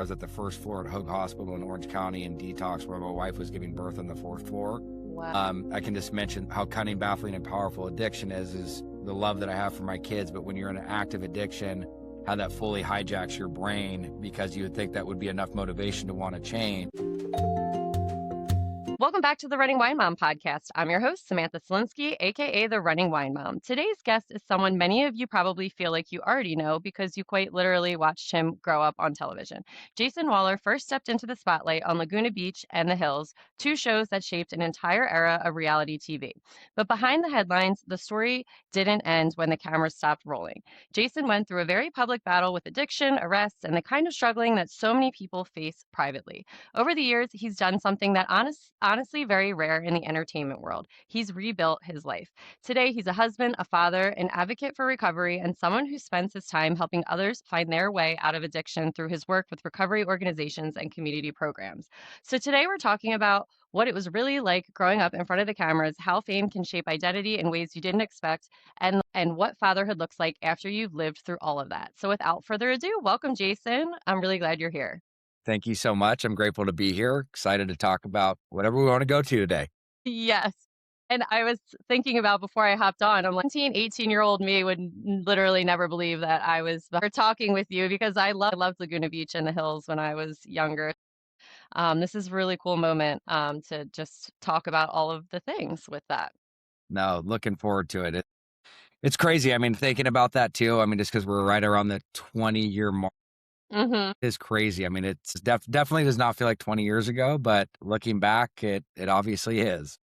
was at the first floor at Hoag Hospital in Orange County in detox, where my wife was giving birth on the fourth floor. Wow. I can just mention how cunning, baffling, and powerful addiction is the love that I have for my kids. But when you're in an active addiction, how that fully hijacks your brain, because you would think that would be enough motivation to want to change. Welcome back to the Running Wine Mom podcast. I'm your host, Samantha, aka the Running Wine Mom. Today's guest is someone many of you probably feel like you already know because you quite literally watched him grow up on television. Jason Wahler first stepped into the spotlight on Laguna Beach and The Hills, two shows that shaped an entire era of reality TV. But behind the headlines, the story didn't end when the cameras stopped rolling. Jason went through a very public battle with addiction, arrests, and the kind of struggling that so many people face privately. Over the years, he's done something that honestly very rare in the entertainment world. He's rebuilt his life. Today, he's a husband, a father, an advocate for recovery, and someone who spends his time helping others find their way out of addiction through his work with recovery organizations and community programs. So today we're talking about what it was really like growing up in front of the cameras, how fame can shape identity in ways you didn't expect, and what fatherhood looks like after you've lived through all of that. So without further ado, welcome, Jason. I'm really glad you're here. Thank you so much. I'm grateful to be here. Excited to talk about whatever we want to go to today. Yes. And I was thinking about before I hopped on, I'm like 18-year-old me would literally never believe that I was talking with you because I loved Laguna Beach and the Hills when I was younger. This is a really cool moment to just talk about all of the things with that. No, looking forward to it. It's crazy. I mean, thinking about that too. I mean, just because we're right around the 20-year mark is crazy. I mean, it's definitely does not feel like 20 years ago, but looking back, it obviously is.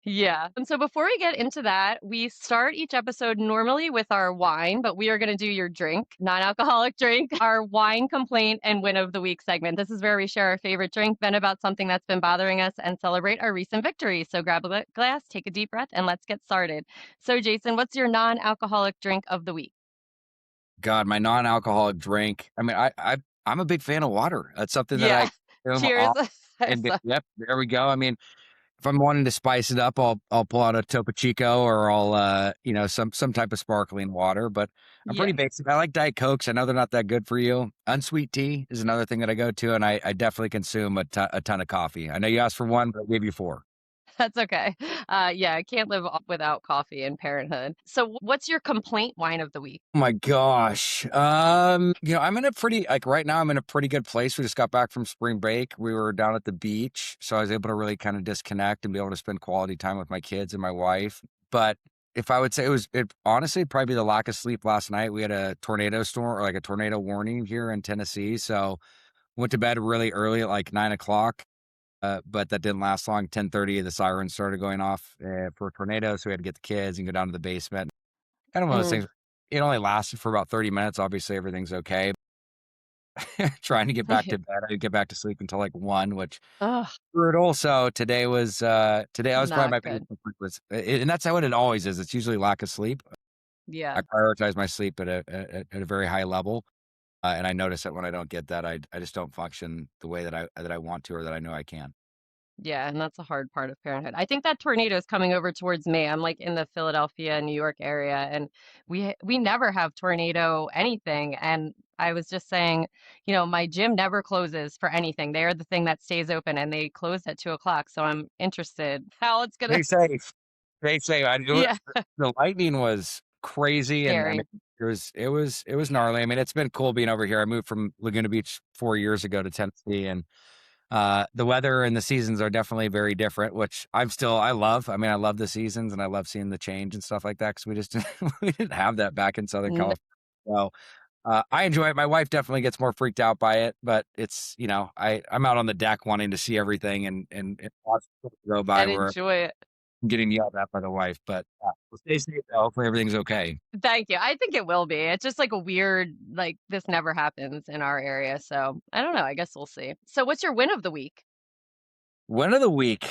Yeah. And so before we get into that, we start each episode normally with our wine, but we are going to do your drink, non-alcoholic drink, our wine complaint and win of the week segment. This is where we share our favorite drink, vent about something that's been bothering us, and celebrate our recent victory. So grab a glass, take a deep breath, and let's get started. So Jason, what's your non-alcoholic drink of the week? God, my non-alcoholic drink. I mean, I'm a big fan of water. That's something that I Cheers. and yep, there we go. I mean, if I'm wanting to spice it up, I'll pull out a Topo Chico, or I'll some type of sparkling water. But I'm pretty basic. I like Diet Cokes. I know they're not that good for you. Unsweet tea is another thing that I go to, and I definitely consume a ton of coffee. I know you asked for one, but I gave you 4. That's okay. I can't live without coffee and parenthood. So what's your complaint wine of the week? Oh my gosh. I'm in a pretty, like right now, I'm in a pretty good place. We just got back from spring break. We were down at the beach, so I was able to really kind of disconnect and be able to spend quality time with my kids and my wife. But if I would say it honestly probably be the lack of sleep last night. We had a tornado storm, or like a tornado warning here in Tennessee. So went to bed really early at like 9 o'clock. But that didn't last long. 10:30, the sirens started going off for a tornado. So we had to get the kids and go down to the basement. Kind of one of those things. It only lasted for about 30 minutes. Obviously, everything's okay. Trying to get back to bed. I didn't get back to sleep until like 1, which brutal. So today was I was probably my biggest was, and that's how it always is. It's usually lack of sleep. Yeah. I prioritize my sleep at a very high level. And I notice that when I don't get that, I just don't function the way that I want to, or that I know I can. Yeah, and that's a hard part of parenthood. I think that tornado is coming over towards me. I'm like in the Philadelphia, New York area, and we never have tornado anything. And I was just saying, my gym never closes for anything. They are the thing that stays open, and they close at 2 o'clock. So I'm interested how it's gonna. Stay safe. Stay safe. Yeah, The lightning was crazy, and I scary. mean, it was gnarly. I mean, it's been cool being over here. I moved from Laguna Beach 4 years ago to Tennessee, and the weather and the seasons are definitely very different, which I love. I mean, I love the seasons, and I love seeing the change and stuff like that, because we just we didn't have that back in Southern N- California. So I enjoy it. My wife definitely gets more freaked out by it, but it's, I'm out on the deck wanting to see everything and watch it go by, And where enjoy it. I'm getting yelled at by the wife. But well, stay safe. Hopefully everything's okay. Thank you. I think it will be. It's just like a weird, like this never happens in our area. So I don't know. I guess we'll see. So what's your win of the week? Win of the week.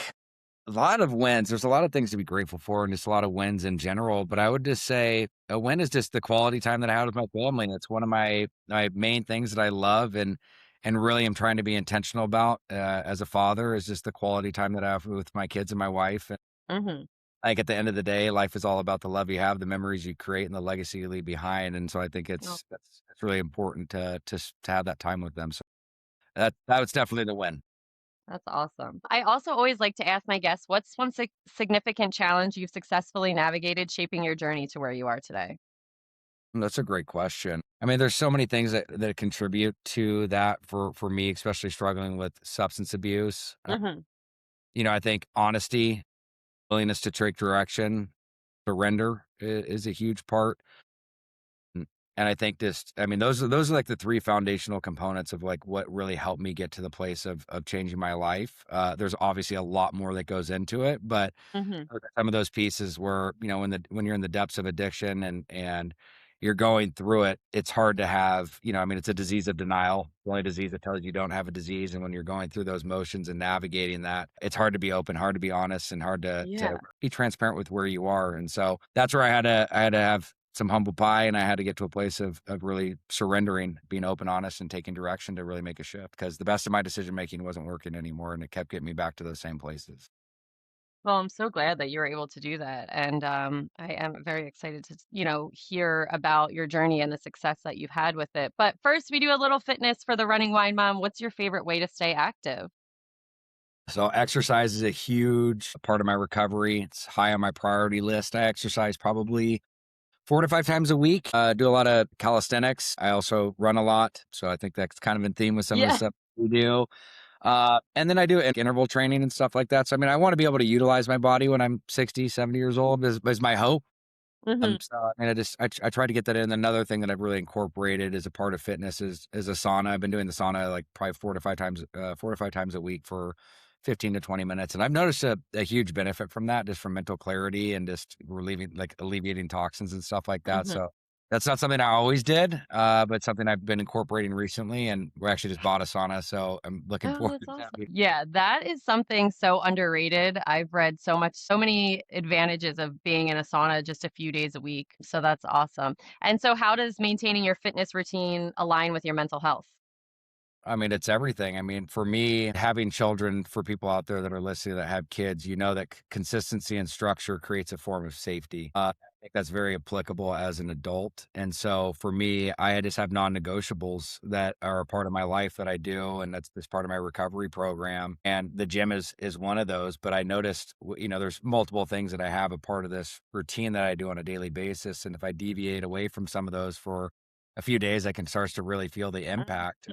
A lot of wins. There's a lot of things to be grateful for, and just a lot of wins in general. But I would just say a win is just the quality time that I had with my family. It's one of my main things that I love, and really am trying to be intentional about as a father, is just the quality time that I have with my kids and my wife. And Mm-hmm. like at the end of the day, life is all about the love you have, the memories you create, and the legacy you leave behind. And so I think it's really important to have that time with them. So That was definitely the win. That's awesome. I also always like to ask my guests, what's one significant challenge you've successfully navigated shaping your journey to where you are today? That's a great question. I mean, there's so many things that contribute to that for me, especially struggling with substance abuse. Hmm. I think honesty, willingness to take direction, surrender is a huge part. And and I think just, I mean, those are like the three foundational components of like what really helped me get to the place of changing my life. There's obviously a lot more that goes into it, but Hmm. some of those pieces where, when you're in the depths of addiction and you're going through it, it's hard to have, I mean, it's a disease of denial, the only disease that tells you don't have a disease. And when you're going through those motions and navigating that, it's hard to be open, hard to be honest, and hard to Yeah. be transparent with where you are. And so that's where I had to have some humble pie, and I had to get to a place of really surrendering, being open, honest, and taking direction to really make a shift, because the best of my decision making wasn't working anymore, and it kept getting me back to those same places. Well, I'm so glad that you were able to do that. And I am very excited to, hear about your journey and the success that you've had with it. But first, we do a little fitness for the running wine mom. What's your favorite way to stay active? So exercise is a huge part of my recovery. It's high on my priority list. I exercise probably 4 to 5 times a week. Do a lot of calisthenics. I also run a lot. So I think that's kind of in theme with some of the Yeah. stuff we do. And then I do interval training and stuff like that. So, I mean, I want to be able to utilize my body when I'm 60, 70 years old is my hope. Hmm. So I mean, I try to get that in. Another thing that I've really incorporated as a part of fitness is a sauna. I've been doing the sauna like probably 4 to 5 times a week for 15 to 20 minutes. And I've noticed a huge benefit from that, just from mental clarity and just relieving, like alleviating toxins and stuff like that. Hmm. So that's not something I always did, but something I've been incorporating recently. And we actually just bought a sauna. So I'm looking Oh, forward that's to that. awesome. Yeah, that is something so underrated. I've read so many advantages of being in a sauna just a few days a week. So that's awesome. And so, how does maintaining your fitness routine align with your mental health? I mean, it's everything. I mean, for me, having children, for people out there that are listening that have kids, that consistency and structure creates a form of safety. I think that's very applicable as an adult. And so for me, I just have non negotiables that are a part of my life that I do. And that's part of my recovery program. And the gym is one of those. But I noticed, there's multiple things that I have a part of this routine that I do on a daily basis. And if I deviate away from some of those for a few days, I can start to really feel the impact.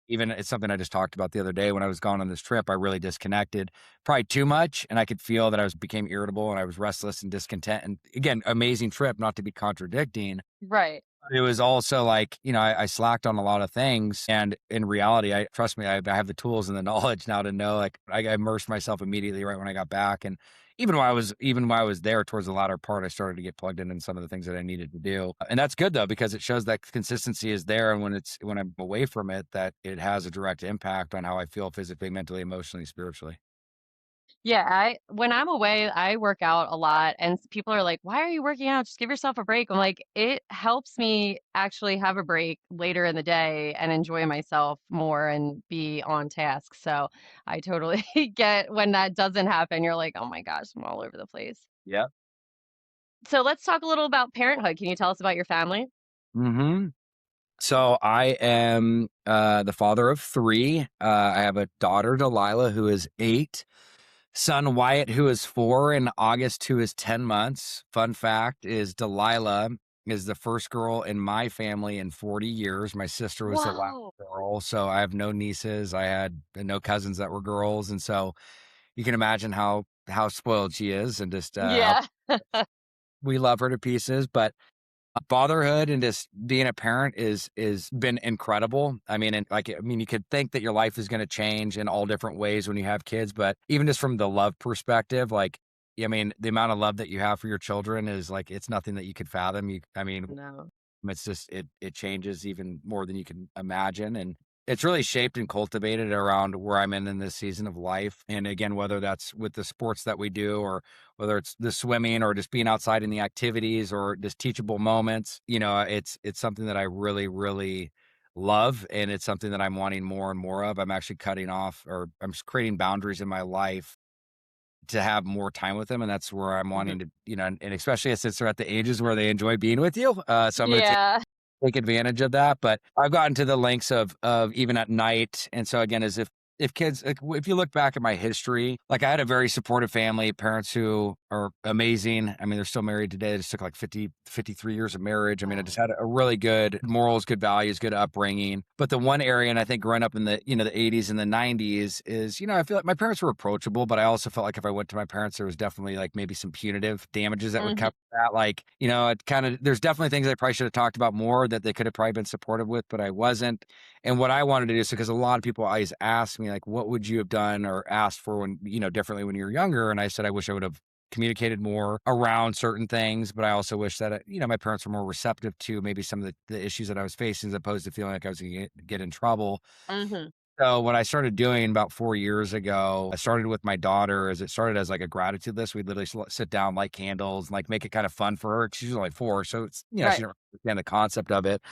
Even it's something I just talked about the other day when I was going on this trip. I really disconnected probably too much, and I could feel that I became irritable and I was restless and discontent. And again, amazing trip, not to be contradicting. Right. It was also like, I slacked on a lot of things. And in reality, trust me, I have the tools and the knowledge now to know, like, I immersed myself immediately right when I got back. And even while I was there towards the latter part, I started to get plugged in some of the things that I needed to do. And that's good though, because it shows that consistency is there. And when I'm away from it, that it has a direct impact on how I feel physically, mentally, emotionally, spiritually. Yeah, I when I'm away, I work out a lot and people are like, "Why are you working out? Just give yourself a break." I'm like, "It helps me actually have a break later in the day and enjoy myself more and be on task." So, I totally get when that doesn't happen, you're like, "Oh my gosh, I'm all over the place." Yeah. So, let's talk a little about parenthood. Can you tell us about your family? Hmm. So I am the father of three. I have a daughter, Delilah, who is 8, son Wyatt, who is 4, and August, who is 10 months. Fun fact is Delilah is the first girl in my family in 40 years. My sister was the last Whoa. girl. So I have no nieces. I had no cousins that were girls. And so you can imagine how spoiled she is, and just how Yeah. we love her to pieces. But fatherhood and just being a parent is been incredible. I mean, you could think that your life is going to change in all different ways when you have kids, but even just from the love perspective, like, I mean, the amount of love that you have for your children is like, it's nothing that you could fathom. I mean, No. it's just it changes even more than you can imagine, and it's really shaped and cultivated around where I'm in this season of life. And again, whether that's with the sports that we do, or whether it's the swimming, or just being outside in the activities, or just teachable moments, it's something that I really, really love, and it's something that I'm wanting more and more of. I'm actually cutting off, or I'm just creating boundaries in my life to have more time with them, and that's where I'm Mhm. wanting to, and especially since they're at the ages where they enjoy being with you. So I'm gonna take Yeah. take advantage of that. But I've gotten to the lengths of even at night. And so again, as if kids, like, if you look back at my history, like I had a very supportive family, parents who are amazing. I mean, they're still married today. It just took like 53 years of marriage. I mean, I just Wow. had a really good morals, good values, good upbringing. But the one area, and I think growing up in the 80s and the 90s is, I feel like my parents were approachable, but I also felt like if I went to my parents, there was definitely like maybe some punitive damages that would Mhm. come from that. Like, it kind of, there's definitely things I probably should have talked about more that they could have probably been supportive with, but I wasn't. And what I wanted to do is because a lot of people always ask me, like, what would you have done or asked for when, differently when you were younger? And I said, I wish I would have communicated more around certain things, but I also wish that, my parents were more receptive to maybe some of the issues that I was facing as opposed to feeling like I was going to get in trouble. Mhm. So what I started doing about 4 years ago, I started with my daughter as it started as like a gratitude list. We'd literally sit down, light candles, and like make it kind of fun for her. 'Cause she's only 4. So it's, she Right. don't understand the concept of it.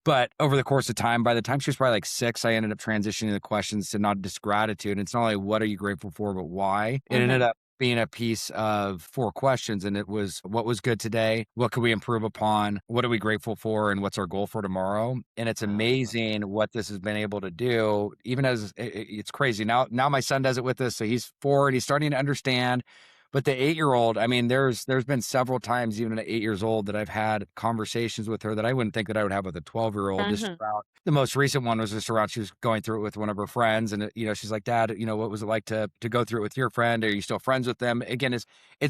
But over the course of time, by the time she was probably like 6, I ended up transitioning the questions to not just gratitude. It's not only what are you grateful for, but why. It ended Mhm. up being a piece of 4 questions. And it was what was good today? What could we improve upon? What are we grateful for? And what's our goal for tomorrow? And it's Oh, I love amazing that. what this has been able to do, even as it's crazy. Now my son does it with us. So he's 4 and he's starting to understand. But the 8-year-old, I mean, there's been several times, even at 8 years old, that I've had conversations with her that I wouldn't think that I would have with a 12-year-old. Just Mhm. around the most recent one was just around she was going through it with one of her friends, and she's like, "Dad, what was it like to go through it with your friend? Are you still friends with them?" Again, it's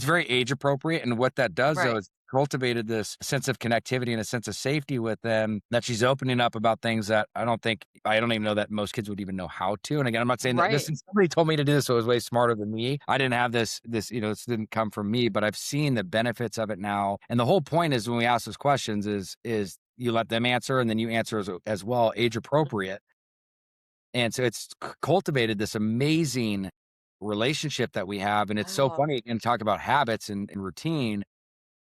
very age appropriate, and what that does though Right. is cultivated this sense of connectivity and a sense of safety with them that she's opening up about things that I don't even know that most kids would even know how to. And again, I'm not saying that Right. somebody told me to do this, so it was way smarter than me. I didn't have this didn't come from me, but I've seen the benefits of it now. And the whole point is when we ask those questions is you let them answer and then you answer as well, age appropriate. And so it's cultivated this amazing relationship that we have. And it's so Wow. funny and talk about habits and routine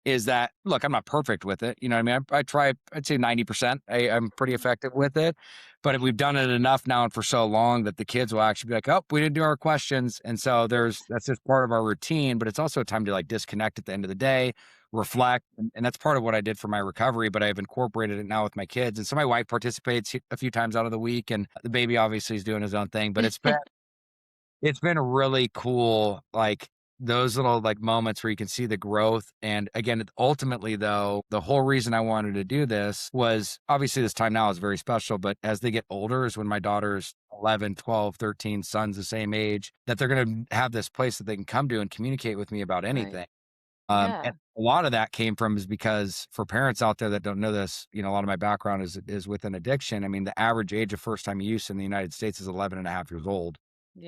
is that look, I'm not perfect with it. You know what I mean? I try, I'd say 90%. I'm pretty effective with it. But we've done it enough now and for so long that the kids will actually be like, oh, we didn't do our questions. And so that's just part of our routine, but it's also time to like disconnect at the end of the day, reflect. And that's part of what I did for my recovery, but I've incorporated it now with my kids. And so my wife participates a few times out of the week, and the baby obviously is doing his own thing, but it's been really cool, like, those little, like, moments where you can see the growth, and, again, ultimately, though, the whole reason I wanted to do this was obviously, this time now is very special, but as they get older is when my daughter's 11, 12, 13, son's the same age, that they're gonna have this place that they can come to and communicate with me about Right. anything. And Yeah. a lot of that came from is because for parents out there that don't know this, a lot of my background is with an addiction. I mean, the average age of first time use in the United States is 11 and a half years old.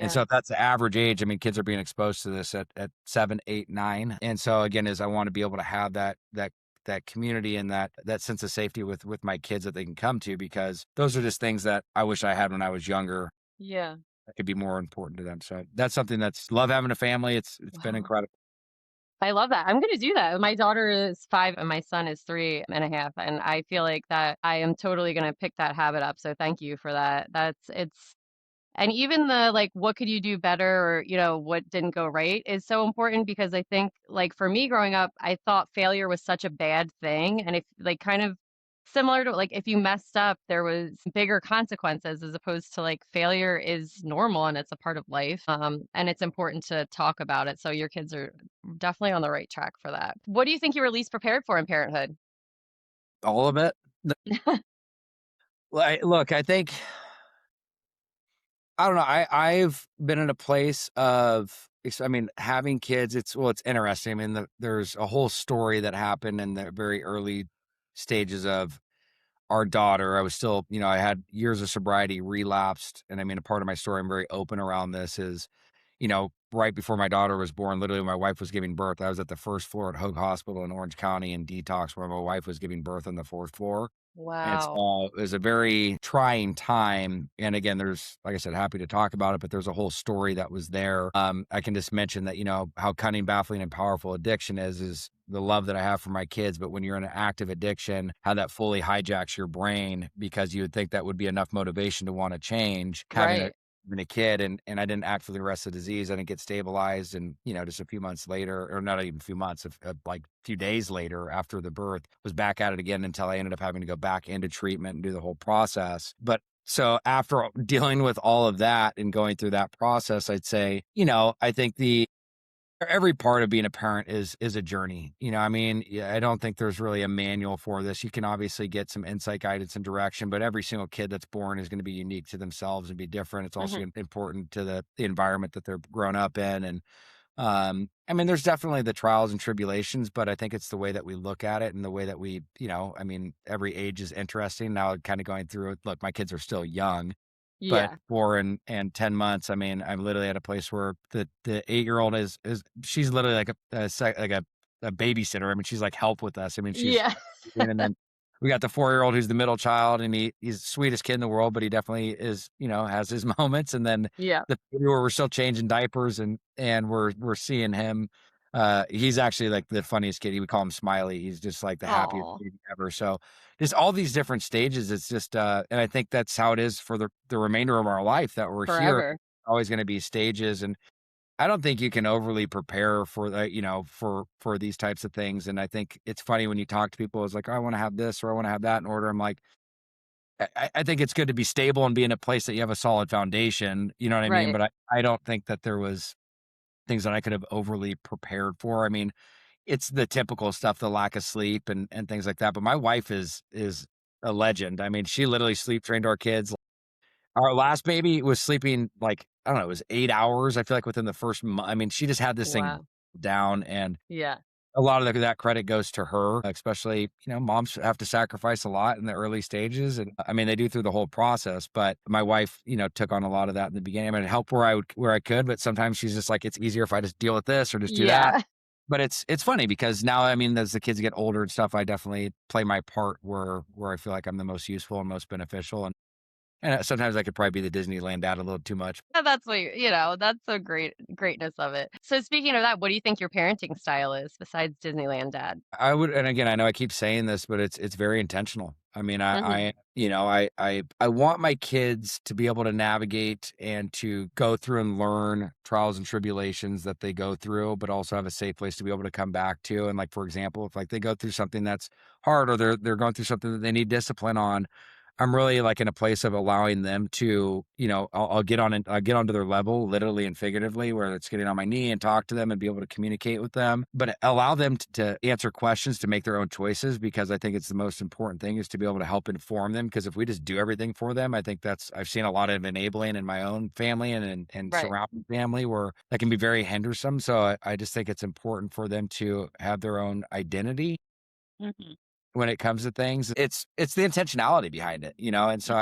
And so Yeah. if that's the average age, I mean, kids are being exposed to this at 7, 8, 9. And so again, is I want to be able to have that community and that sense of safety with my kids that they can come to, because those are just things that I wish I had when I was younger Yeah. that could be more important to them. So that's something that's love having a family. It's been Wow. incredible. I love that. I'm gonna do that. My daughter is 5 and my son is 3.5, and I feel like that I am totally gonna pick that habit up, so thank you for that. It's and even the, like, what could you do better or, what didn't go right is so important because I think, like, for me growing up, I thought failure was such a bad thing. And if, like, kind of similar to, like, if you messed up, there was bigger consequences as opposed to, like, failure is normal and it's a part of life. And it's important to talk about it. So your kids are definitely on the right track for that. What do you think you were least prepared for in parenthood? All of it. Look, I think I don't know. I've been in a place of, I mean, having kids. It's interesting. I mean, there's a whole story that happened in the very early stages of our daughter. I was still, I had years of sobriety, relapsed, and I mean, a part of my story, I'm very open around this. Is right before my daughter was born, literally, when my wife was giving birth, I was at the first floor at Hoag Hospital in Orange County in detox, where my wife was giving birth on the fourth floor. And Wow. so it was a very trying time. And again, there's, like I said, happy to talk about it, but there's a whole story that was there. I can just mention that, how cunning, baffling, and powerful addiction is the love that I have for my kids. But when you're in an active addiction, how that fully hijacks your brain, because you would think that would be enough motivation to want to change, having a Right. having a kid, and I didn't act for the rest of the disease. I didn't get stabilized, and just a few months later, or not even a few months, like a few days later after the birth, was back at it again until I ended up having to go back into treatment and do the whole process. But so after dealing with all of that and going through that process, I'd say, I think every part of being a parent is a journey. I mean, yeah, I don't think there's really a manual for this. You can obviously get some insight, guidance, and direction, but every single kid that's born is going to be unique to themselves and be different. It's also Hmm. important to the environment that they're grown up in. And I mean, there's definitely the trials and tribulations, but I think it's the way that we look at it and the way that we, I mean, every age is interesting. Now, kind of going through it, look, my kids are still young, but Yeah. 4 and 10 months, I mean, I'm literally at a place where the 8-year-old is she's literally like a babysitter. I mean, she's like help with us. I mean, she's Yeah. and then we got the 4-year-old who's the middle child, and he's the sweetest kid in the world, but he definitely is, has his moments. And then Yeah. the baby where we're still changing diapers, and we're seeing him. He's actually like the funniest kid. We call him Smiley. He's just like the happiest Oh, baby ever. So just all these different stages. It's just, and I think that's how it is for the remainder of our life that we're here. forever. Always going to be stages, and I don't think you can overly prepare for the, for these types of things. And I think it's funny when you talk to people, it's like, "Oh, I want to have this or I want to have that in order." I'm like, I think it's good to be stable and be in a place that you have a solid foundation. You know what I mean? Right. But I don't think that there was things that I could have overly prepared for. I mean, it's the typical stuff, the lack of sleep and things like that. But my wife is a legend. I mean, she literally sleep trained our kids. Our last baby was sleeping like, I don't know, it was 8 hours, I feel like within the first month. I mean, she just had this thing Wow. down, and Yeah. a lot of that credit goes to her, especially, moms have to sacrifice a lot in the early stages, and I mean, they do through the whole process, but my wife, took on a lot of that in the beginning. I mean, it helped where I could, but sometimes she's just like, "It's easier if I just deal with this or just do that." Yeah. But it's funny because now, I mean, as the kids get older and stuff, I definitely play my part where I feel like I'm the most useful and most beneficial, and sometimes I could probably be the Disneyland dad a little too much. That's what that's the greatness of it. So speaking of that, what do you think your parenting style is besides Disneyland dad? I would, and again, I know I keep saying this, but it's very intentional. I mean, Mhm. I want my kids to be able to navigate and to go through and learn trials and tribulations that they go through, but also have a safe place to be able to come back to. And like, for example, if like they go through something that's hard or they're going through something that they need discipline on, I'm really like in a place of allowing them to, I'll get on and I'll get onto their level, literally and figuratively, where it's getting on my knee and talk to them and be able to communicate with them, but allow them to answer questions, to make their own choices, because I think it's the most important thing is to be able to help inform them. Because if we just do everything for them, I think I've seen a lot of enabling in my own family and Right. surrounding family where that can be very hendersome. So I just think it's important for them to have their own identity Mhm. when it comes to things. It's the intentionality behind it, and so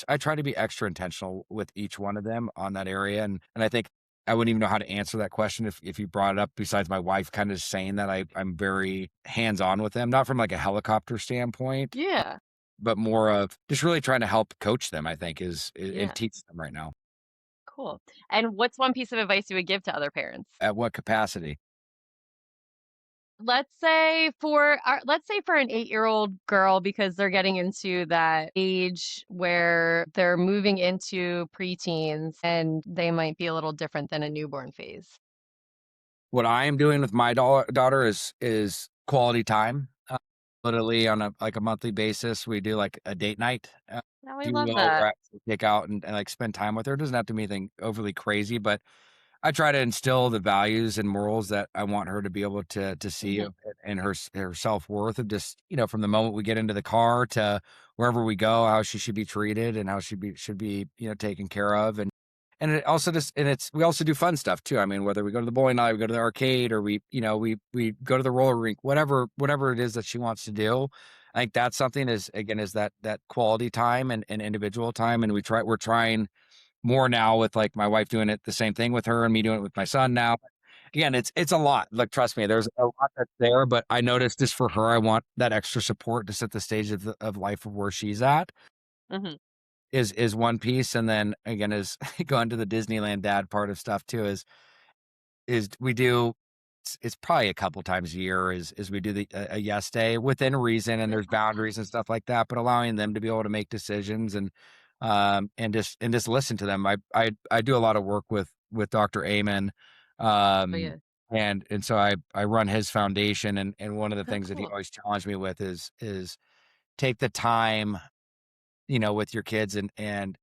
I try to be extra intentional with each one of them on that area, and I think I wouldn't even know how to answer that question if you brought it up, besides my wife kind of saying that I'm very hands-on with them, not from like a helicopter standpoint, Yeah. but more of just really trying to help coach them, I think and Yeah. teach them right now. Cool. And what's one piece of advice you would give to other parents? At what capacity? Let's say for an 8-year-old girl, because they're getting into that age where they're moving into preteens and they might be a little different than a newborn phase. What I am doing with my daughter is quality time. Literally on a monthly basis, we do like a date night, Now I if you love will, where that. I actually take out and like spend time with her. It doesn't have to be anything overly crazy, but I try to instill the values and morals that I want her to be able to see Mhm. in her self-worth of just, from the moment we get into the car to wherever we go, how she should be treated and how she should be, taken care of. And it also just and it's we also do fun stuff too. I mean, whether we go to the bowling alley, we go to the arcade, or we go to the roller rink, whatever it is that she wants to do. I think that's something is that quality time and individual time. And we're trying more now with like my wife doing it the same thing with her and me doing it with my son now. Again, it's a lot. Like, trust me, there's a lot that's there, but I noticed just for her, I want that extra support to set the stage of life of where she's at Mhm. is one piece. And then again, is going to the Disneyland dad part of stuff too is we do it's probably a couple times a year is we do a yes day within reason, and there's boundaries and stuff like that, but allowing them to be able to make decisions. And and just listen to them. I do a lot of work with Dr. Amen, Oh, um, yeah. and so I run his foundation, and one of the Oh, things that he cool. always challenged me with is take the time, with your kids, and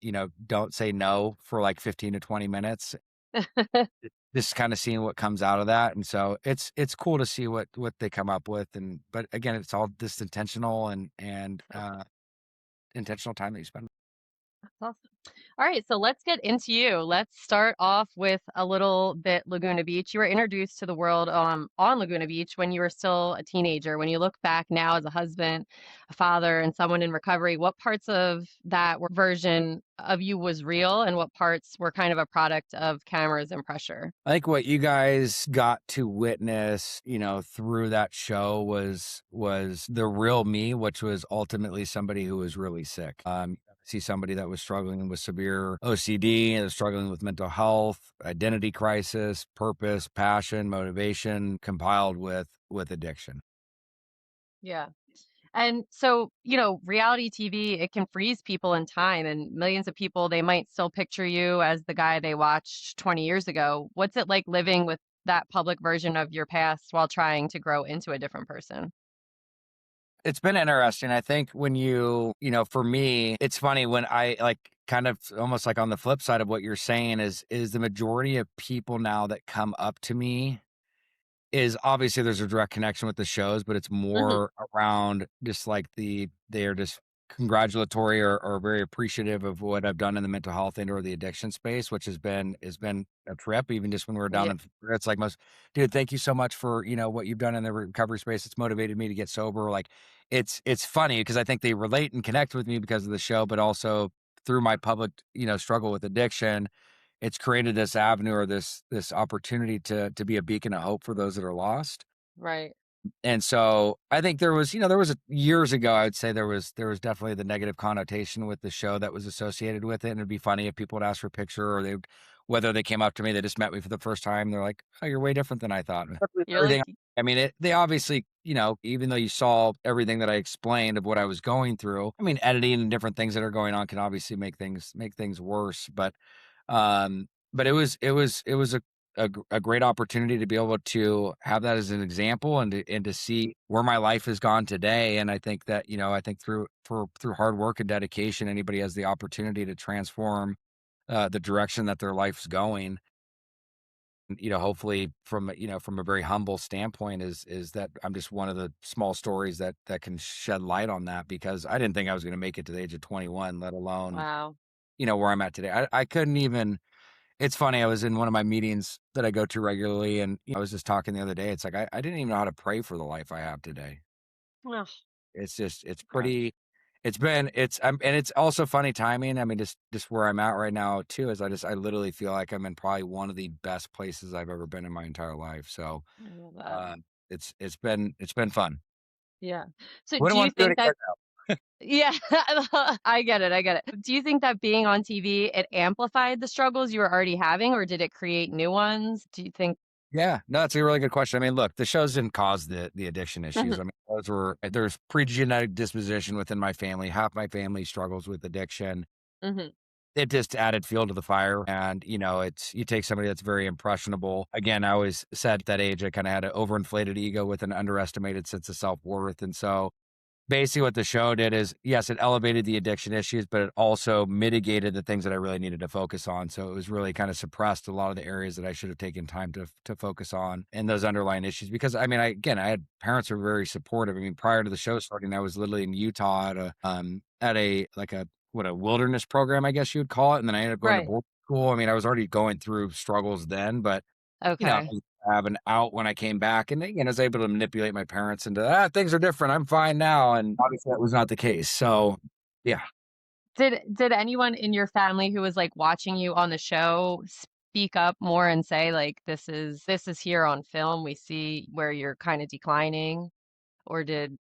don't say no for like 15 to 20 minutes. Just kind of seeing what comes out of that, and so it's cool to see what they come up with, and but again, it's all just intentional and intentional time that you spend. That's awesome. All right, so let's get into you. Let's start off with a little bit Laguna Beach. You were introduced to the world on Laguna Beach when you were still a teenager. When you look back now as a husband, a father, and someone in recovery, what parts of that version of you was real and what parts were kind of a product of cameras and pressure? I think what you guys got to witness, through that show was the real me, which was ultimately somebody who was really sick. See somebody that was struggling with severe OCD and was struggling with mental health, identity crisis, purpose, passion, motivation, compiled with addiction. Yeah. And so, reality TV, it can freeze people in time, and millions of people, they might still picture you as the guy they watched 20 years ago. What's it like living with that public version of your past while trying to grow into a different person? It's been interesting. I think when for me, it's funny when I like kind of almost like on the flip side of what you're saying is the majority of people now that come up to me is obviously there's a direct connection with the shows, but it's Hmm. more around just like they are just congratulatory or very appreciative of what I've done in the mental health and or the addiction space, which has been a trip. Even just when we were down Yeah, in Florida, it's like most dude, thank you so much for what you've done in the recovery space. It's motivated me to get sober. Like it's funny because I think they relate and connect with me because of the show, but also through my public, struggle with addiction it's created this avenue or this opportunity to be a beacon of hope for those that are lost. right. And so I think years ago, I would say there was definitely the negative connotation with the show that was associated with it. And it'd be funny if people would ask for a picture or whether they came up to me, they just met me for the first time. They're like, "Oh, you're way different than I thought." With You're like, everything. I mean, they obviously, even though you saw everything that I explained of what I was going through, I mean, editing and different things that are going on can obviously make things worse. But it was a great opportunity to be able to have that as an example and to see where my life has gone today. And I think that, I think through hard work and dedication, anybody has the opportunity to transform the direction that their life's going. Hopefully from a very humble standpoint is that I'm just one of the small stories that can shed light on that because I didn't think I was going to make it to the age of 21, let alone, wow. where I'm at today. I couldn't even. It's funny, I was in one of my meetings that I go to regularly, and, I was just talking the other day, it's like, I didn't even know how to pray for the life I have today. Ugh, It's just it's gosh. pretty and it's also funny timing, I mean, just where I'm at right now too is I literally feel like I'm in probably one of the best places I've ever been in my entire life, so, I love that. uh, it's been fun. Yeah. So do Wouldn't you want to do it think that again. yeah, I get it, I get it. Do you think that being on TV, it amplified the struggles you were already having, or did it create new ones? Do you think Yeah, no, that's a really good question. I mean, look, the shows didn't cause the addiction issues. Mhm, I mean, there's pre-genetic disposition within my family. Half my family struggles with addiction. mhm, It just added fuel to the fire. And, it's you take somebody that's very impressionable. Again, I always said at that age I kind of had an overinflated ego with an underestimated sense of self-worth. And so basically what the show did is, yes, it elevated the addiction issues, but it also mitigated the things that I really needed to focus on. So it was really kind of suppressed a lot of the areas that I should have taken time to focus on and those underlying issues. Because I mean, I had parents who were very supportive. I mean, prior to the show starting, I was literally in Utah at a like a wilderness program, I guess you would call it. And then I ended up going to right, board school. I mean, I was already going through struggles then, but okay. have an out when I came back, and again, I was able to manipulate my parents into, things are different. I'm fine now, and obviously that was not the case. So, yeah. Did anyone in your family who was, like, watching you on the show speak up more and say, like, "This is here on film, we see where you're kinda declining," or did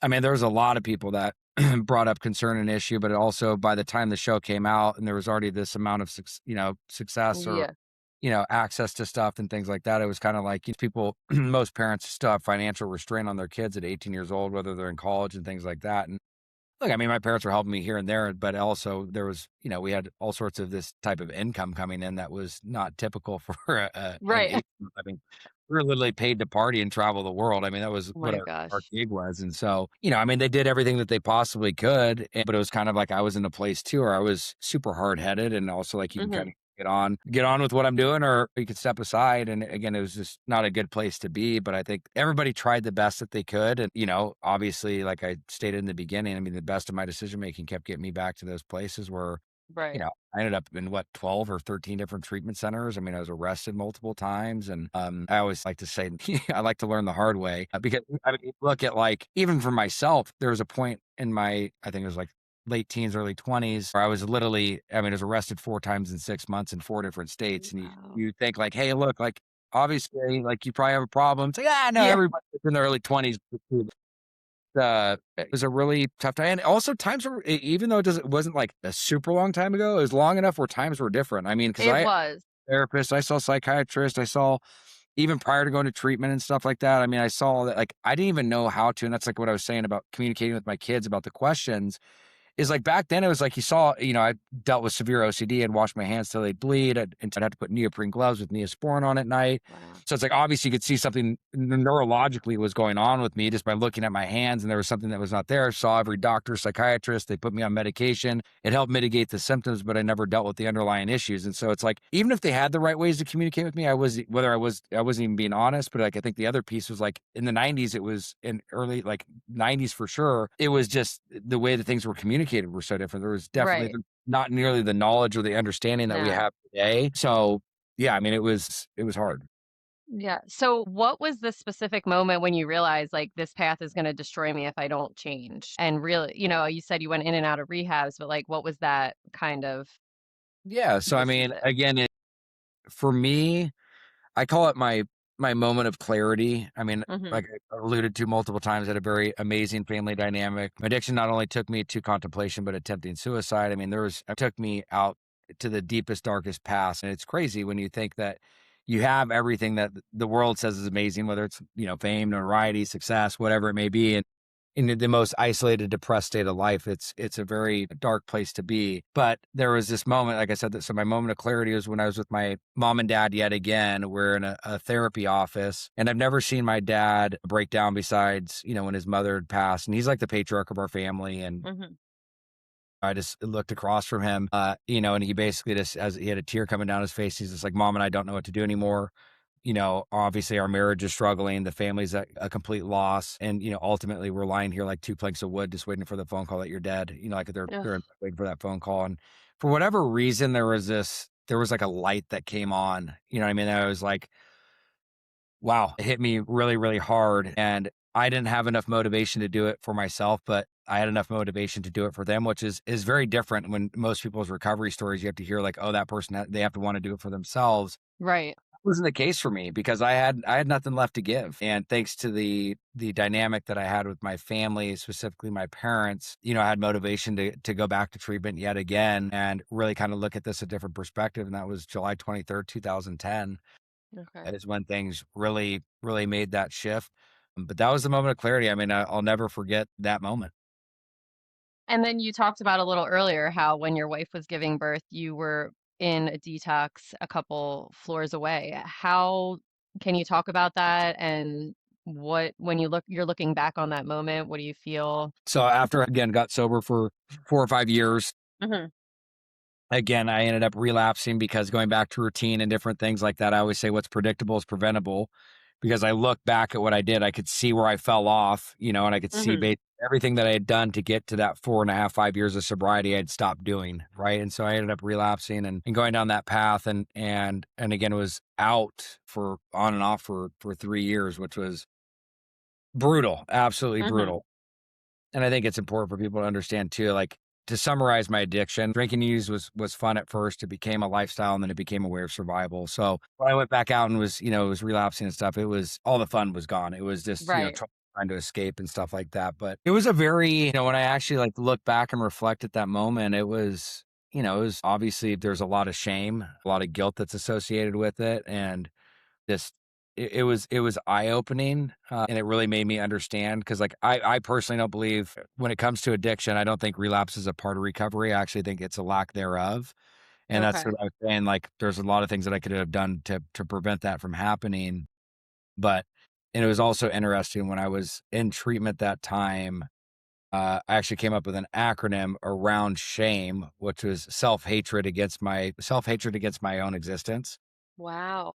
I mean, there was a lot of people that brought up concern and issue, but it also by the time the show came out and there was already this amount of success or yeah, access to stuff and things like that, it was kind of like people, most parents still have financial restraint on their kids at 18 years old, whether they're in college and things like that. Look, I mean, my parents were helping me here and there, but also there was, we had all sorts of this type of income coming in that was not typical for an Right. 8. I mean, we were literally paid to party and travel the world. I mean, that was Oh what my our gosh. gig was. And so, I mean, they did everything that they possibly could, but it was kind of like I was in a place too where I was super hard headed and also like you can kind Mhm. of get on with what I'm doing, or you could step aside. And again, it was just not a good place to be. But I think everybody tried the best that they could. And, obviously, like I stated in the beginning, I mean, the best of my decision making kept getting me back to those places where, Right. I ended up in 12 or 13 different treatment centers. I mean, I was arrested multiple times. And I always like to say, I like to learn the hard way because I mean, look at like, even for myself, there was a point in I think it was like late teens, early 20s, where I was literally, I mean, I was arrested 4 times in 6 months in 4 different states. And Wow. you think like, hey, look, like, obviously, like, you probably have a problem. It's like, no, Yeah. everybody in their early 20s. It was a really tough time. And also times were, even though it wasn't like a super long time ago, it was long enough where times were different. I mean, because It I was. therapist, I saw psychiatrists, I saw even prior to going to treatment and stuff like that. I mean, I saw that like I didn't even know how to, and that's like what I was saying about communicating with my kids about the questions is like back then it was like you saw, I dealt with severe OCD and washed my hands till they bleed. And I'd have to put neoprene gloves with Neosporin on at night. Wow. So it's like obviously you could see something neurologically was going on with me just by looking at my hands, and there was something that was not there. Saw every doctor, psychiatrist, they put me on medication. It helped mitigate the symptoms, but I never dealt with the underlying issues. And so it's like even if they had the right ways to communicate with me, I wasn't even being honest. But like I think the other piece was like in the 90s, it was in early like 90s for sure. It was just the way that things were communicated were so different. There was definitely Right. not nearly the knowledge or the understanding that we No. have today. So yeah, I mean, it was hard. Yeah. So what was the specific moment when you realized like this path is going to destroy me if I don't change? And really, you said you went in and out of rehabs, but like what was that kind of Yeah. So I mean, decision? again, for me, I call it my moment of clarity. I mean, Mhm. like I alluded to multiple times, I had a very amazing family dynamic. My addiction not only took me to contemplation, but attempting suicide. I mean, it took me out to the deepest, darkest past. And it's crazy when you think that you have everything that the world says is amazing, whether it's, fame, notoriety, success, whatever it may be. And in the most isolated, depressed state of life, it's a very dark place to be. But there was this moment, like I said, so my moment of clarity was when I was with my mom and dad yet again. We're in a therapy office, and I've never seen my dad break down besides, when his mother had passed, and he's like the patriarch of our family. And Mhm. I just looked across from him, and he basically just, as he had a tear coming down his face, he's just like, "Mom and I don't know what to do anymore. Obviously our marriage is struggling. The family's at a complete loss. And, ultimately we're lying here like two planks of wood, just waiting for the phone call that you're dead. Like they're Ugh. waiting for that phone call. And for whatever reason, there was like a light that came on, you know what I mean? I was like, wow, it hit me really, really hard. And I didn't have enough motivation to do it for myself, but I had enough motivation to do it for them, which is very different. When most people's recovery stories, you have to hear like, oh, that person, they have to want to do it for themselves. Right. Wasn't the case for me because I had nothing left to give. And thanks to the dynamic that I had with my family, specifically my parents, I had motivation to go back to treatment yet again and really kind of look at this a different perspective. And that was July 23rd, 2010. Okay. That is when things really, really made that shift. But that was the moment of clarity. I mean, I'll never forget that moment. And then you talked about a little earlier how when your wife was giving birth, you were in a detox a couple floors away. How can you talk about that and when you're looking back on that moment, what do you feel? So after again got sober for 4 or 5 years, Mhm. again, I ended up relapsing because going back to routine and different things like that, I always say what's predictable is preventable. Because I look back at what I did, I could see where I fell off, and I could see Mhm. everything that I had done to get to that 4.5, 5 years of sobriety, I'd stopped doing. Right. And so I ended up relapsing and going down that path. And again, was out for on and off for 3 years, which was brutal, absolutely Mhm. brutal. And I think it's important for people to understand too, like to summarize my addiction, drinking and use was fun at first. It became a lifestyle and then it became a way of survival. So when I went back out and was relapsing and stuff, it was all the fun was gone. It was just, Right. trying to escape and stuff like that. But it was a very, when I actually like look back and reflect at that moment, it was obviously there's a lot of shame, a lot of guilt that's associated with it. And just it was eye-opening, and it really made me understand because, like, I personally don't believe when it comes to addiction, I don't think relapse is a part of recovery. I actually think it's a lack thereof, and that's Okay. what I was saying, like, there's a lot of things that I could have done to prevent that from happening, but and it was also interesting when I was in treatment that time, I actually came up with an acronym around shame, which was self-hatred against my own existence. Wow.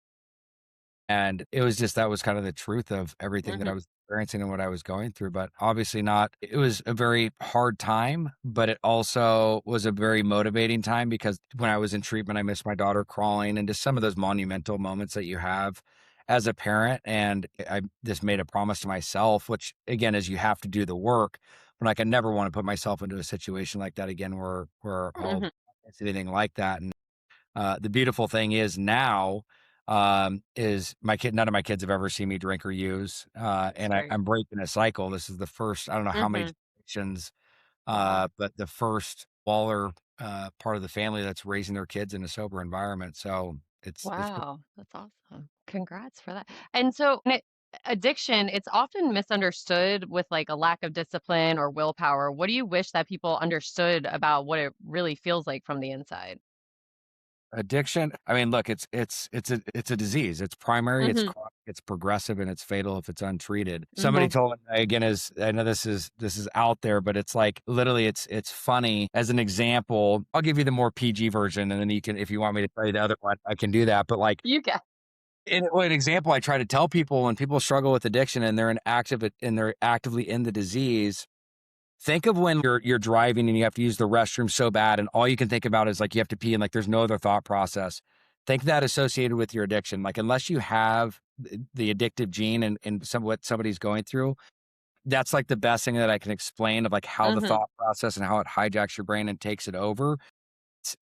And it was just that was kind of the truth of everything that I Mhm. was experiencing and what I was going through, but obviously not it was a very hard time, but it also was a very motivating time because when I was in treatment, I missed my daughter crawling and just some of those monumental moments that you have as a parent, and I just made a promise to myself, which again is you have to do the work, but, like, I never wanna put myself into a situation like that again where I'll Mhm. experience anything like that, and the beautiful thing is now, is none of my kids have ever seen me drink or use, That's and great. I'm breaking a cycle. This is the first, I don't know how many Mhm. generations, Wow. but the first Waller, part of the family that's raising their kids in a sober environment. So it's pretty Wow, that's awesome. Congrats for that. And so, addiction, it's often misunderstood with like a lack of discipline or willpower. What do you wish that people understood about what it really feels like from the inside? addiction. I mean, look, it's a disease. It's primary, it's Mhm. chronic, it's progressive, and it's fatal if it's untreated. Somebody Mhm. told me again is I know this is out there, but it's like literally it's funny. As an example, I'll give you the more PG version, and then you can if you want me to tell you the other one, I can do that. But like You get. an example I try to tell people when people struggle with addiction and they're actively in the disease. Think of when you're driving and you have to use the restroom so bad, and all you can think about is, like, you have to pee and, like, there's no other thought process. Think that associated with your addiction. Like, unless you have the addictive gene and what somebody's going through, that's, like, the best thing that I can explain of, like, how the Mhm. thought process and how it hijacks your brain and takes it over.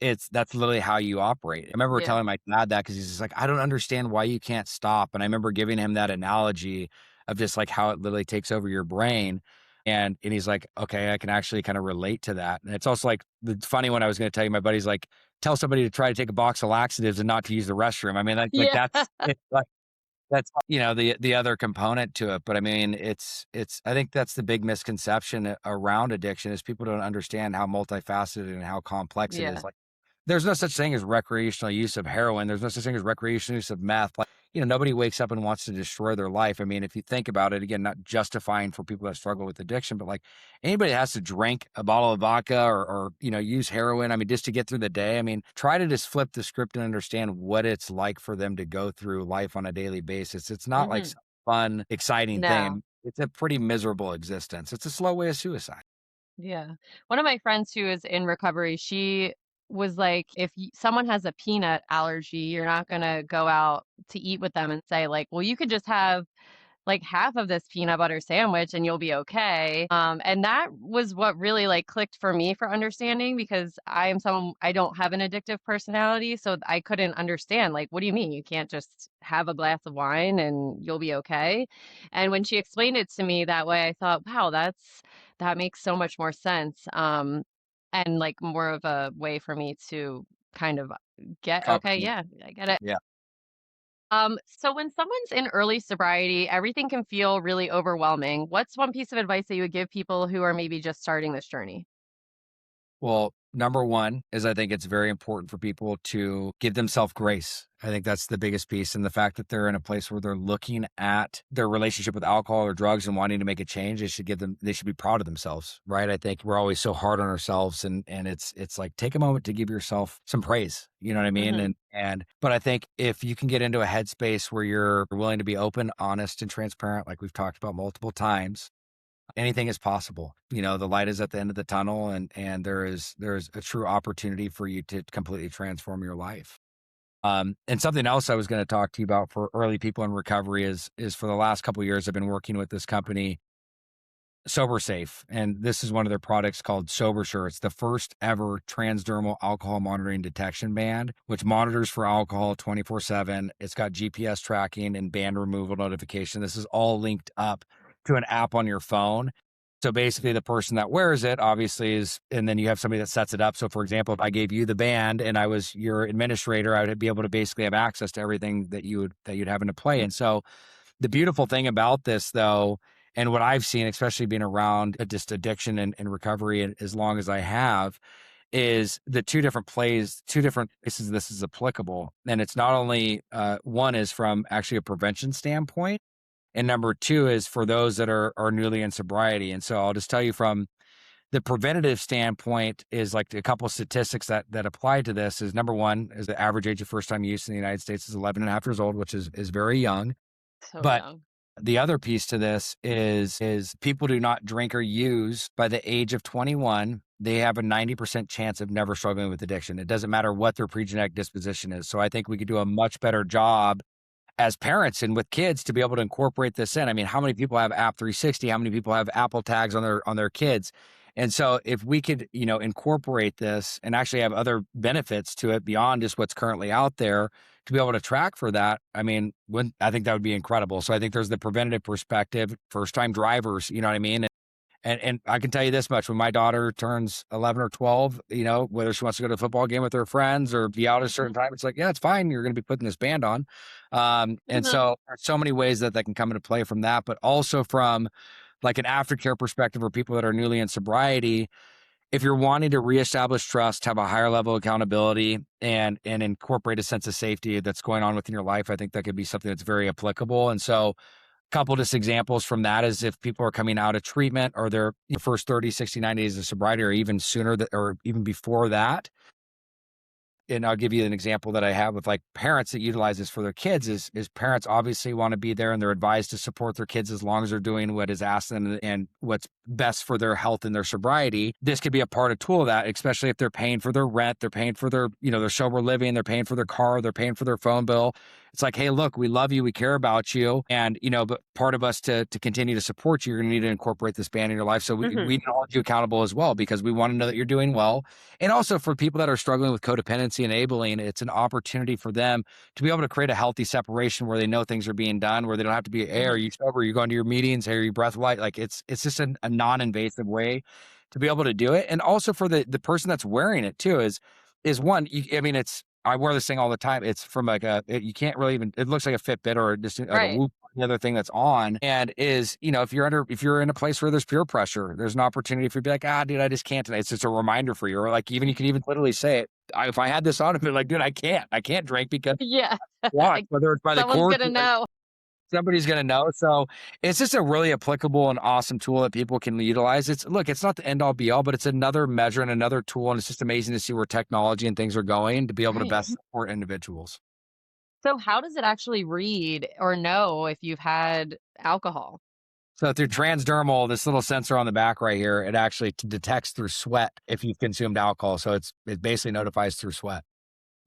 It's that's literally how you operate. I remember Yeah. telling my dad that because he's just like, "I don't understand why you can't stop." And I remember giving him that analogy of just, like, how it literally takes over your brain, and he's like, "Okay, I can actually kinda relate to that." And it's also, like, the funny one I was gonna tell you, my buddy's like, "Tell somebody to try to take a box of laxatives and not to use the restroom." I mean, like, Yeah. that's it's like that's, the other component to it, but I mean, it's I think that's the big misconception around addiction is people don't understand how multifaceted and how complex it is. Yeah. Like, there's no such thing as recreational use of heroin. There's no such thing as recreational use of meth. Like, nobody wakes up and wants to destroy their life. I mean, if you think about it, again, not justifying for people that struggle with addiction, but like anybody that has to drink a bottle of vodka or use heroin, I mean, just to get through the day, I mean, try to just flip the script and understand what it's like for them to go through life on a daily basis. It's not like Mhm. some fun, exciting No. thing. It's a pretty miserable existence. It's a slow way of suicide. Yeah. One of my friends who is in recovery, she was like, if someone has a peanut allergy, you're not going to go out to eat with them and say, like, well, you could just have like half of this peanut butter sandwich and you'll be okay. And that was what really like clicked for me for understanding because I don't have an addictive personality, so I couldn't understand like what do you mean you can't just have a glass of wine and you'll be okay? And when she explained it to me that way, I thought, wow, that makes so much more sense. And like more of a way for me to kind of get okay, Comprehend. yeah, I get it. Yeah. So when someone's in early sobriety, everything can feel really overwhelming. What's one piece of advice that you would give people who are maybe just starting this journey? Well, number one is I think it's very important for people to give themselves grace. I think that's the biggest piece. And the fact that they're in a place where they're looking at their relationship with alcohol or drugs and wanting to make a change, they should be proud of themselves, right? I think we're always so hard on ourselves and it's like take a moment to give yourself some praise. You know what I mean? Hmm. But I think if you can get into a headspace where you're willing to be open, honest, and transparent, like we've talked about multiple times, anything is possible. The light is at the end of the tunnel and there's a true opportunity for you to completely transform your life. And something else I was going to talk to you about for early people in recovery is for the last couple of years I've been working with this company Sober Safe, and this is one of their products called Sober Sure. It's the first ever transdermal alcohol monitoring detection band, which monitors for alcohol 24/7. It's got GPS tracking and band removal notification. This is all linked up to an app on your phone. So basically, the person that wears it obviously is, and then you have somebody that sets it up. So, for example, if I gave you the band and I was your administrator, I would be able to basically have access to everything that you'd have into play. And so, the beautiful thing about this, though, and what I've seen, especially being around just addiction and recovery as long as I have, is the two different places this is applicable. And it's not only one is from actually a prevention standpoint, and number two is for those that are newly in sobriety. And so I'll just tell you from the preventative standpoint is like a couple of statistics that apply to this is number one is the average age of first time use in the United States is 11 and a half years old, which is very young. So But young. the other piece to this is people do not drink or use by the age of 21. They have a 90% chance of never struggling with addiction. It doesn't matter what their pre-genetic disposition is. So I think we could do a much better job as parents and with kids to be able to incorporate this in. I mean, how many people have App 360? How many people have Apple tags on their kids? And so if we could, incorporate this and actually have other benefits to it beyond just what's currently out there to be able to track for that, I mean, I think that would be incredible. So I think there's the preventative perspective, first time drivers, you know what I mean? And I can tell you this much, when my daughter turns 11 or 12, whether she wants to go to a football game with her friends or be out at a certain time, it's like, yeah, it's fine. You're going to be putting this band on. And so there's so many ways that can come into play from that, but also from like an aftercare perspective or people that are newly in sobriety. If you're wanting to reestablish trust, have a higher level of accountability and incorporate a sense of safety that's going on within your life, I think that could be something that's very applicable. And so couple just examples from that is if people are coming out of treatment or their first 30, 60, 90 days of sobriety or even sooner or even before that. And I'll give you an example that I have with like parents that utilize this for their kids is parents obviously want to be there and they're advised to support their kids as long as they're doing what is asked them and what's best for their health and their sobriety. This could be a part of tool of that, especially if they're paying for their rent, they're paying for their, their sober living, they're paying for their car, they're paying for their phone bill. It's like, hey, look, we love you, we care about you. And, but part of us to continue to support you, you're going to need to incorporate this band in your life. So we hold you accountable as well because we want to know that you're doing well. And also for people that are struggling with codependency enabling, it's an opportunity for them to be able to create a healthy separation where they know things are being done, where they don't have to be, hey, are you sober? Are you going to your meetings? Hey, are you breath light? Like it's just a non-invasive way to be able to do it. And also for the person that's wearing it too is one, I wear this thing all the time. It's from like you can't really even, it looks like a Fitbit or just like a Right. Whoop, the other thing that's on. And is, if you're in a place where there's peer pressure, there's an opportunity for you to be like, dude, I just can't tonight. It's just a reminder for you. Or like, even you can even literally say it. If I had this on, I'd be like, dude, I can't drink because Yeah. what, whether it's by the Someone's course, gonna know. somebody's going to know. So it's just a really applicable and awesome tool that people can utilize. It's not the end all be all, but it's another measure and another tool. And it's just amazing to see where technology and things are going to be able to Right. best support individuals. So how does it actually read or know if you've had alcohol? So through transdermal, this little sensor on the back right here, it actually detects through sweat if you've consumed alcohol. So it basically notifies through sweat.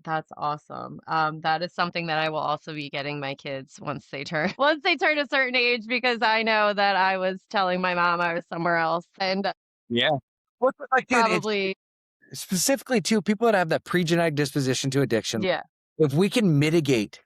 That's awesome. That is something that I will also be getting my kids once they turn once they turn a certain age because I know that I was telling my mom I was somewhere else and Yeah. What's like, dude, it's probably specifically to people that have that pre-genetic disposition to addiction. yeah. If we can mitigate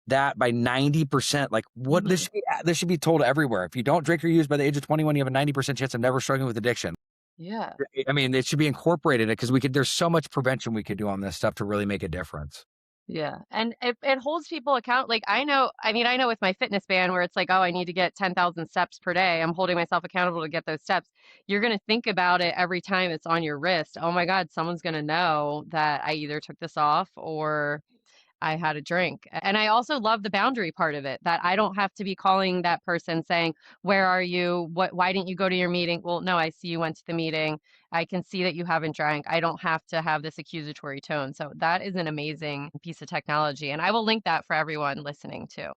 that by 90%, like what Mhm. this should be told everywhere. If you don't drink or use by the age of 21, you have a 90% chance of never struggling with addiction. Yeah. I mean, it should be incorporated because there's so much prevention we could do on this stuff to really make a difference. Yeah. And it holds people account like I know with my fitness band where it's like, oh, I need to get 10,000 steps per day. I'm holding myself accountable to get those steps. You're going to think about it every time it's on your wrist. Oh my God, someone's going to know that I either took this off or I had a drink. And I also love the boundary part of it that I don't have to be calling that person saying, "Where are you? Why didn't you go to your meeting?" Well, no, I see you went to the meeting. I can see that you haven't drank. I don't have to have this accusatory tone. So that is an amazing piece of technology. And I will link that for everyone listening too.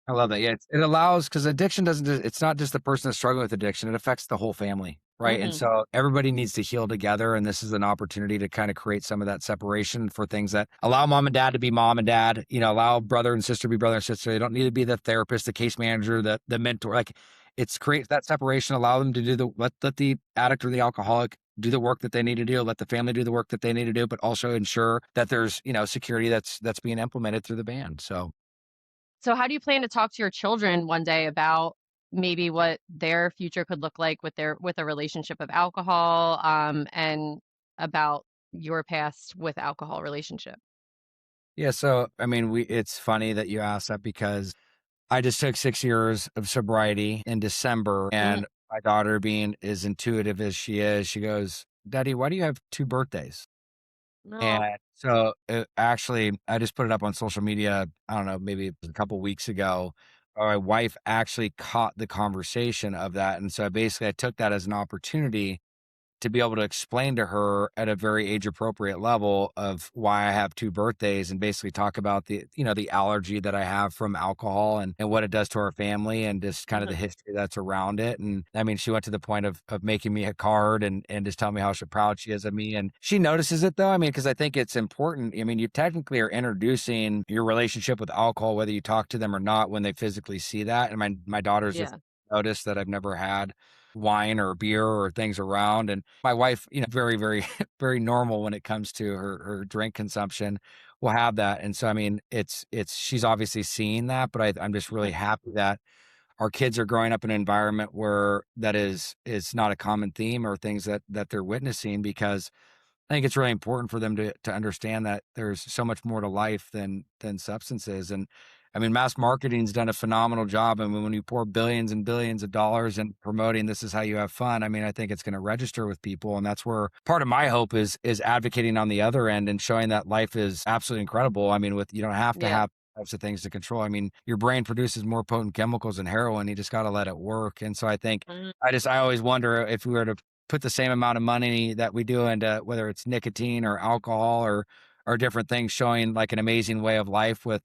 I love that. Yeah, it allows because addiction doesn't. It's not just the person that's struggling with addiction; it affects the whole family, right? And Hmm. so everybody needs to heal together, and this is an opportunity to kind of create some of that separation for things that allow mom and dad to be mom and dad. Allow brother and sister to be brother and sister. They don't need to be the therapist, the case manager, the mentor. Like it's create that separation. Allow them to do let the addict or the alcoholic do the work that they need to do. Let the family do the work that they need to do, but also ensure that there's security that's being implemented through the band. So. So how do you plan to talk to your children one day about maybe what their future could look like with a relationship of alcohol, and about your past with alcohol relationship. Yeah, so I mean, it's funny that you asked that because I just took 6 years of sobriety in December, Mhm. and my daughter, being as intuitive as she is, she goes, "Daddy, why do you have 2 birthdays?" No. And so, actually, I just put it up on social media, I don't know, maybe it was a couple weeks ago. My wife actually caught the conversation of that, and so basically I took that as an opportunity to be able to explain to her at a very age appropriate level of why I have 2 birthdays, and basically talk about the allergy that I have from alcohol, and what it does to our family, and just kind of the Mhm. history that's around it. And I mean, she went to the point of making me a card, and just telling me how proud she is of me. And she notices it though. I mean, because I think it's important. I mean, you technically are introducing your relationship with alcohol, whether you talk to them or not, when they physically see that. And my daughter's just Yeah. noticed that I've never had wine or beer or things around. And my wife, very, very, very normal when it comes to her drink consumption, will have that. And so, I mean, she's obviously seeing that, but I'm just really Mhm. happy that our kids are growing up in an environment where that is not a common theme, or things that they're witnessing, because I think it's really important for them to understand that there's so much more to life than substances. And I mean, mass marketing's done a phenomenal job. I mean, when you pour billions and billions of dollars in promoting this is how you have fun, I mean, I think it's going to register with people. And that's where part of my hope is advocating on the other end, and showing that life is absolutely incredible. I mean, you don't have to Yeah. have types of things to control. I mean, your brain produces more potent chemicals than heroin. You just got to let it work. And so I think Mhm. I always wonder, if we were to put the same amount of money that we do into whether it's nicotine or alcohol, or different things, showing like an amazing way of life with,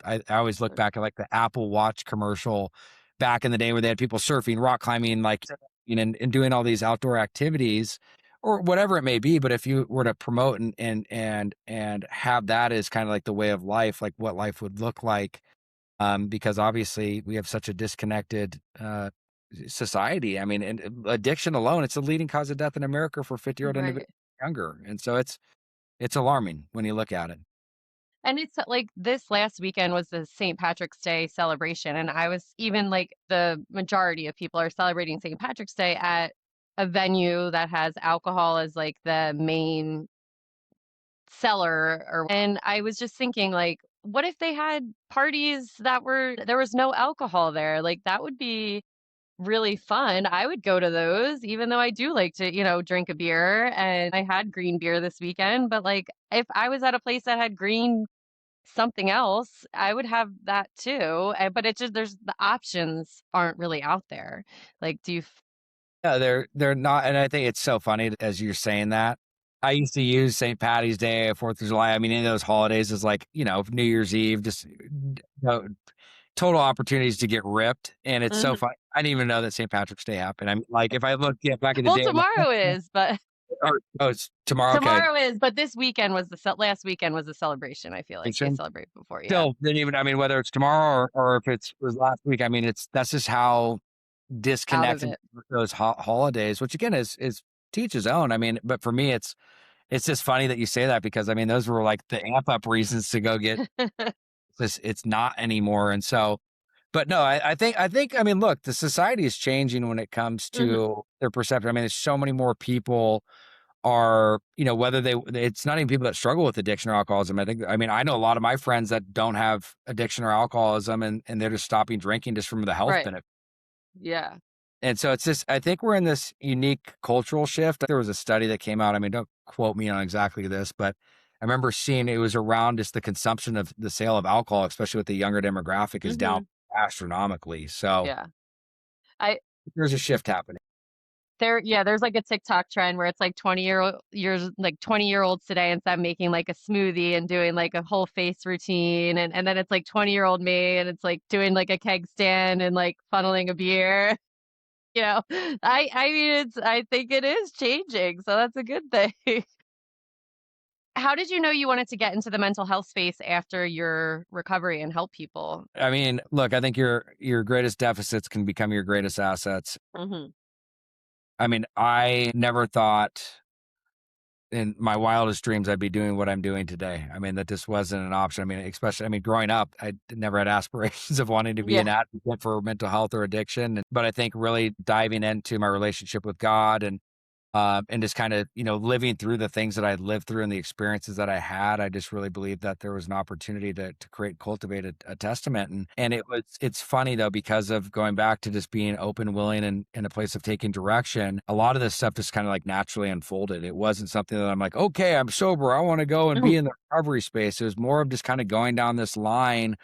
I always look back at like the Apple Watch commercial back in the day, where they had people surfing, rock climbing, like, and doing all these outdoor activities, or whatever it may be. But if you were to promote and have that as kind of like the way of life, like what life would look like, because obviously we have such a disconnected society. I mean, and addiction alone, it's the leading cause of death in America for 50-year-old individuals Right. younger. And so it's alarming when you look at it. And it's like this last weekend was the St. Patrick's Day celebration. And I was even like the majority of people are celebrating St. Patrick's Day at a venue that has alcohol as like the main seller. And I was just thinking, like, what if they had parties that there was no alcohol there? Like, that would be really fun. I would go to those, even though I do like to, drink a beer. And I had green beer this weekend. But like, if I was at a place that had green something else, I would have that too. But it just, there's the options aren't really out there. Like, Yeah, they're not. And I think it's so funny as you're saying that. I used to use St. Patty's Day, 4th of July. I mean, any of those holidays is like, New Year's Eve, just total opportunities to get ripped. And it's so Mhm. fun. I didn't even know that St. Patrick's Day happened. I'm like, if I look, yeah, back in the Well, day, I'm like, tomorrow is, but oh, it's tomorrow. Okay. tomorrow is, but this weekend was last weekend was the celebration. I feel like they celebrate before, yeah, Still, didn't even, I mean, whether it's tomorrow, or if was last week, I mean, that's just how out of disconnected it. those holidays, which again is to each his own. I mean, but for me, it's just funny that you say that, because I mean, those were like the amp up reasons to go get this. It's not anymore. And so, but no, I mean, look, the society is changing when it comes Mhm. to their perception. I mean, there's so many more people are, whether it's not even people that struggle with addiction or alcoholism. I mean, I know a lot of my friends that don't have addiction or alcoholism, and they're just stopping drinking just from the health Right. benefit. Yeah. And so it's just, I think we're in this unique cultural shift. There was a study that came out. I mean, don't quote me on exactly this, but I remember seeing it was around just the consumption of the sale of alcohol, especially with the younger demographic, is down Mhm. astronomically. So Yeah. I there's a shift happening. yeah, there's like a TikTok trend where it's like 20-year-olds today, instead of making like a smoothie and doing like a whole face routine, and then it's like 20-year-old me and it's like doing like a keg stand and like funneling a beer. You know, I mean, I think it is changing, so that's a good thing. How did you know you wanted to get into the mental health space after your recovery and help people? I mean, look, I think your greatest deficits can become your greatest assets. Mhm. I mean, I never thought in my wildest dreams, I'd be doing what I'm doing today. I mean, that just wasn't an option. I mean, especially, I mean, growing up, I never had aspirations of wanting to be Yeah. an advocate for mental health or addiction. But I think really diving into my relationship with God and just kind of, living through the things that I lived through and the experiences that I had, I just really believed that there was an opportunity to create, cultivate a testament. And it's funny though, because of going back to just being open, willing, and in a place of taking direction, a lot of this stuff just kind of like naturally unfolded. It wasn't something that I'm like, okay, I'm sober, I want to go and be in the recovery space. It was more of just kind of going down this line.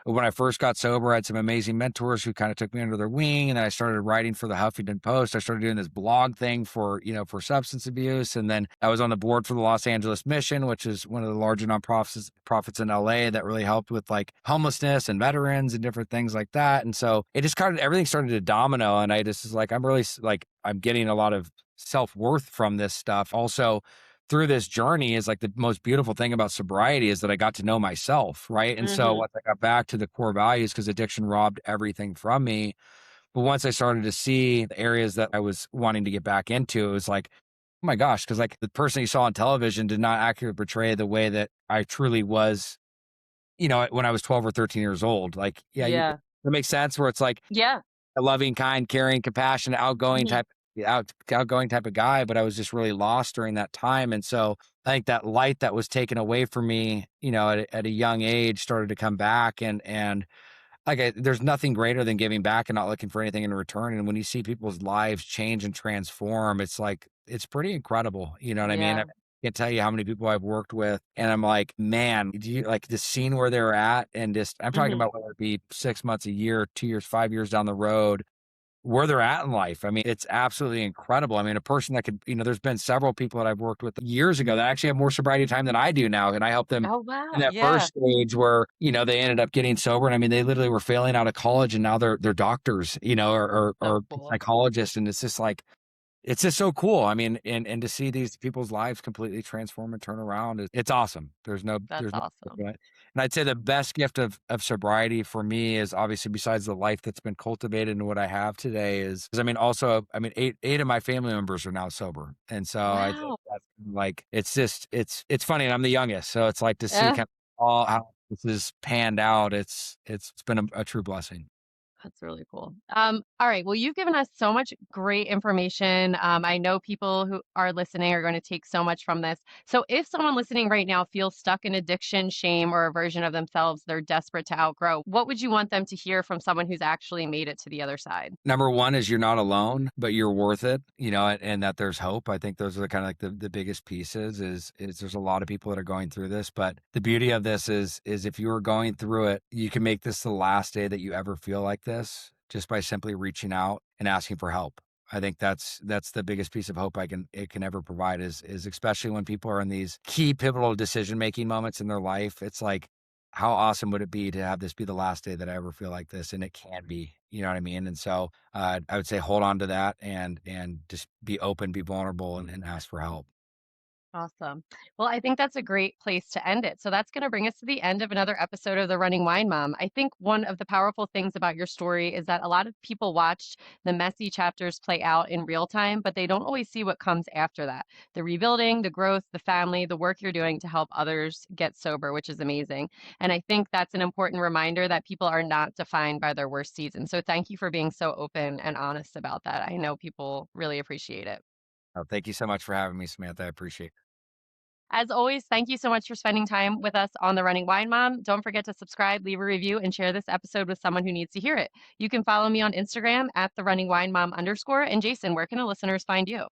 When I first got sober, I had some amazing mentors who kind of took me under their wing. And then I started writing for the Huffington Post. I started doing this blog thing for substance abuse. And then I was on the board for the Los Angeles Mission, which is one of the larger nonprofits in LA that really helped with like homelessness and veterans and different things like that. And so it just kind of, everything started to domino. And I just was like, I'm really like, I'm getting a lot of self-worth from this stuff. Also, through this journey is like the most beautiful thing about sobriety is that I got to know myself, right? And so Hmm. once I got back to the core values, because addiction robbed everything from me, but once I started to see the areas that I was wanting to get back into, it was like, oh my gosh, because like the person you saw on television did not accurately portray the way that I truly was, when I was 12 or 13 years old. Like, yeah, Yeah. that makes sense where it's like, Yeah. a loving, kind, caring, compassionate, Hmm. outgoing type of guy, but I was just really lost during that time. And so I think that light that was taken away from me, at a young age started to come back and like there's nothing greater than giving back and not looking for anything in return. And when you see people's lives change and transform, it's like it's pretty incredible. You know what I mean? I Yeah. can't tell you how many people I've worked with, and I'm like, man, do you like the scene where they're at? And just I'm talking Hmm. about whether it be 6 months, a year, 2 years, 5 years down the road, where they're at in life. I mean, it's absolutely incredible. I mean, a person that could, there's been several people that I've worked with years ago that actually have more sobriety time than I do now. And I help them Oh, in wow. that Yeah. first stage where, they ended up getting sober. And I mean, they literally were failing out of college and now they're doctors, So or cool. psychologists. And it's just like, it's just so cool. I mean, and to see these people's lives completely transform and turn around, it's awesome. That's There's no awesome. and I'd say the best gift of sobriety for me is obviously besides the life that's been cultivated and what I have today is I mean, also, I mean, eight of my family members are now sober. And so I think Wow. that's like, it's just, it's funny. And I'm the youngest. So it's like to see Eh. kind of all how this is panned out. It's been a true blessing. That's really cool. All right. Well, you've given us so much great information. I know people who are listening are going to take so much from this. So, if someone listening right now feels stuck in addiction, shame, or a version of themselves they're desperate to outgrow, what would you want them to hear from someone who's actually made it to the other side? Number one is you're not alone, but you're worth it, and that there's hope. I think those are the kind of like the biggest pieces is there's a lot of people that are going through this, but the beauty of this is if you are going through it, you can make this the last day that you ever feel like this just by simply reaching out and asking for help. I think that's the biggest piece of hope it can ever provide is especially when people are in these key pivotal decision making moments in their life. It's like how awesome would it be to have this be the last day that I ever feel like this? And it can be, you know what I mean? And so I would say hold on to that and just be open, be vulnerable and ask for help. Awesome. Well, I think that's a great place to end it. So that's going to bring us to the end of another episode of The Running Wine Mom. I think one of the powerful things about your story is that a lot of people watch the messy chapters play out in real time, but they don't always see what comes after that. The rebuilding, the growth, the family, the work you're doing to help others get sober, which is amazing. And I think that's an important reminder that people are not defined by their worst season. So thank you for being so open and honest about that. I know people really appreciate it. Thank you so much for having me, Samantha. I appreciate it. As always, thank you so much for spending time with us on The Running Wine Mom. Don't forget to subscribe, leave a review, and share this episode with someone who needs to hear it. You can follow me on Instagram at the Running Wine Mom _. And Jason, where can the listeners find you?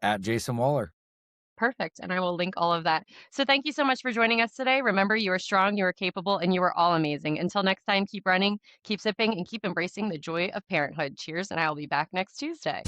At Jason Wahler. Perfect. And I will link all of that. So thank you so much for joining us today. Remember, you are strong, you are capable, and you are all amazing. Until next time, keep running, keep sipping, and keep embracing the joy of parenthood. Cheers, and I will be back next Tuesday.